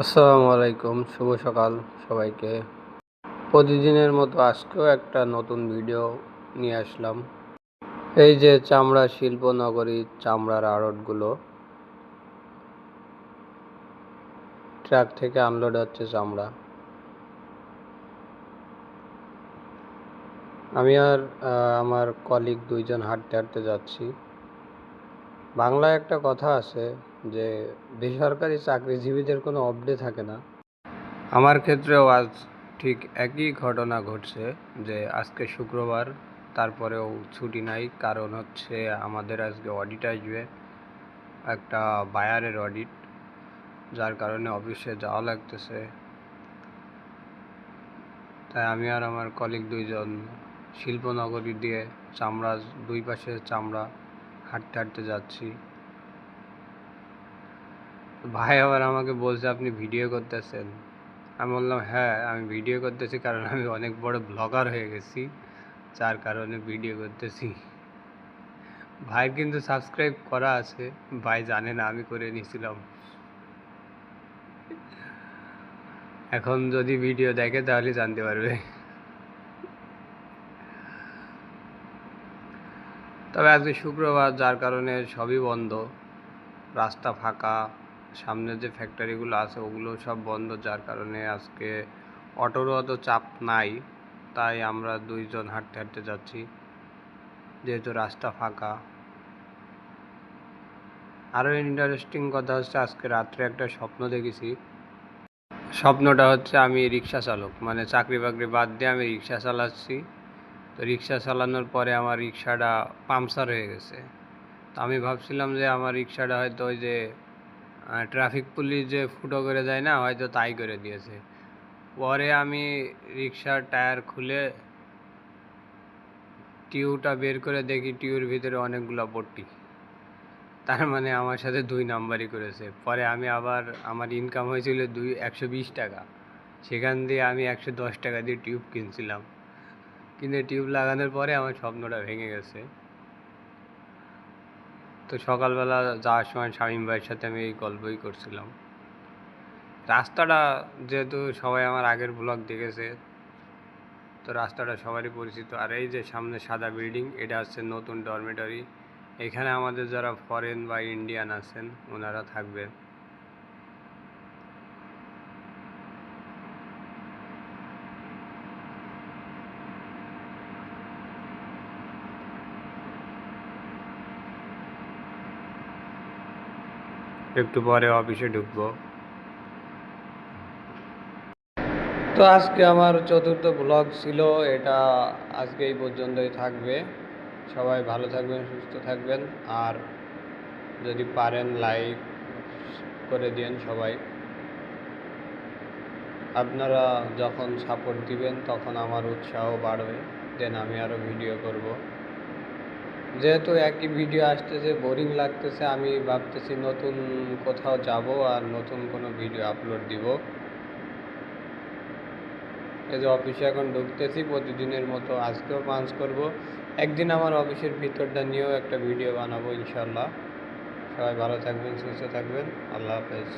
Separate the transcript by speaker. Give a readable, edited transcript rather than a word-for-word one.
Speaker 1: আসসালামু আলাইকুম, শুভ সকাল সবাইকে। প্রতিদিনের মতো আজকেও একটা নতুন ভিডিও নিয়ে আসলাম। এই যে চামড়া শিল্প নগরী, চামড়ার আড়তগুলো, ট্রাক থেকে আনলোড হচ্ছে চামড়া। আমি আর আমার কলিগ দুইজন হাঁটতে হাঁটতে যাচ্ছি। বাংলায় একটা কথা আছে যে বেসরকারি চাকরিজীবীদের কোনো অফডে থাকে না। আমার ক্ষেত্রেও আজ ঠিক একই ঘটনা ঘটছে যে আজকে শুক্রবার, তারপরেও ছুটি নাই। কারণ হচ্ছে আমাদের আজকে অডিট আসবে, একটা বায়ারের অডিট, যার কারণে অফিসে যাওয়া লাগতেছে। তাই আমি আর আমার কলিগ দুইজন শিল্পনগরী দিয়ে চামড়া, দুই পাশে চামড়া, হাঁটতে হাঁটতে যাচ্ছি। ভাই আবার আমাকে বলছে, আপনি ভিডিও করতেছেন? আমি বললাম, হ্যাঁ আমি ভিডিও করতেছি, কারণ আমি অনেক বড় ব্লগার হয়ে গেছি, যার কারণে ভিডিও করতেছি। ভাইয়ের কিন্তু সাবস্ক্রাইব করা আছে, ভাই জানে না আমি করে নিয়েছিলাম। এখন যদি ভিডিও দেখে তাহলে জানতে পারবে। তবে আজকে শুক্রবার, যার কারণে সবই বন্ধ, রাস্তা ফাঁকা, সামনে যে ফ্যাক্টরিগুলো আছে ওগুলো সব বন্ধ, যার কারণে আজকে অটোরও অত চাপ নাই। তাই আমরা দুইজন হাঁটতে হাঁটতে যাচ্ছি, যেহেতু রাস্তা ফাঁকা। আরও ইন্টারেস্টিং কথা হচ্ছে, আজকে রাত্রে একটা স্বপ্ন দেখেছি। স্বপ্নটা হচ্ছে আমি রিক্সা চালক, মানে চাকরি বাকরি বাদ দিয়ে আমি রিক্সা চালাচ্ছি। তো রিক্সা চালানোর পরে আমার রিক্সাটা পাংচার হয়ে গেছে। তো আমি ভাবছিলাম যে আমার রিক্সাটা হয়তো ওই যে ট্রাফিক পুলিশ যে ফুটো করে দেয় না, হয়তো তাই করে দিয়েছে। পরে আমি রিক্সার টায়ার খুলে টিউটা বের করে দেখি, টিউর ভিতরে অনেকগুলো পট্টি। তার মানে আমার সাথে 2 নাম্বারই করেছে। পরে আমি আবার, আমার ইনকাম হয়েছিল 120 টাকা, সেখান দিয়ে আমি 110 টাকা দিয়ে টিউব কিনছিলাম। কিন্তু টিউব লাগানোর পরে আমার স্বপ্নটা ভেঙে গেছে। তো সকালবেলা যাওয়ার সময় শামীম ভাইয়ের সাথে আমি এই গল্পই করছিলাম। রাস্তাটা, যেহেতু সবাই আমার আগের ব্লগ দেখেছে, তো রাস্তাটা সবারই পরিচিত। আর এই যে সামনে সাদা বিল্ডিং, এটা হচ্ছে নতুন ডরমেটরি। এখানে আমাদের যারা ফরেন বা ইন্ডিয়ান আছেন ওনারা থাকবেন। একটু পরে অফিসে ঢুকবো। তো আজকে আমার চতুর্থ ব্লগ ছিল এটা, আজকে এই পর্যন্তই থাকবে। সবাই ভালো থাকবেন, সুস্থ থাকবেন, আর যদি পারেন লাইক করে দিন সবাই। আপনারা যখন সাপোর্ট দিবেন তখন আমার উৎসাহ বাড়বে, দেন আমি আরও ভিডিও করব। যেহেতু একই ভিডিও আসতেছে, বোরিং লাগতেছে, আমি ভাবতেছি নতুন কোথাও যাব আর নতুন কোনো ভিডিও আপলোড দিব। এই যে অফিসে এখন ঢুকতেছি, প্রতিদিনের মতো আজকেও পাঞ্চ করব। একদিন আমার অফিসের ভিতরটা নিয়েও একটা ভিডিও বানাবো ইনশাল্লাহ। সবাই ভালো থাকবেন, সুস্থ থাকবেন, আল্লাহ হাফেজ।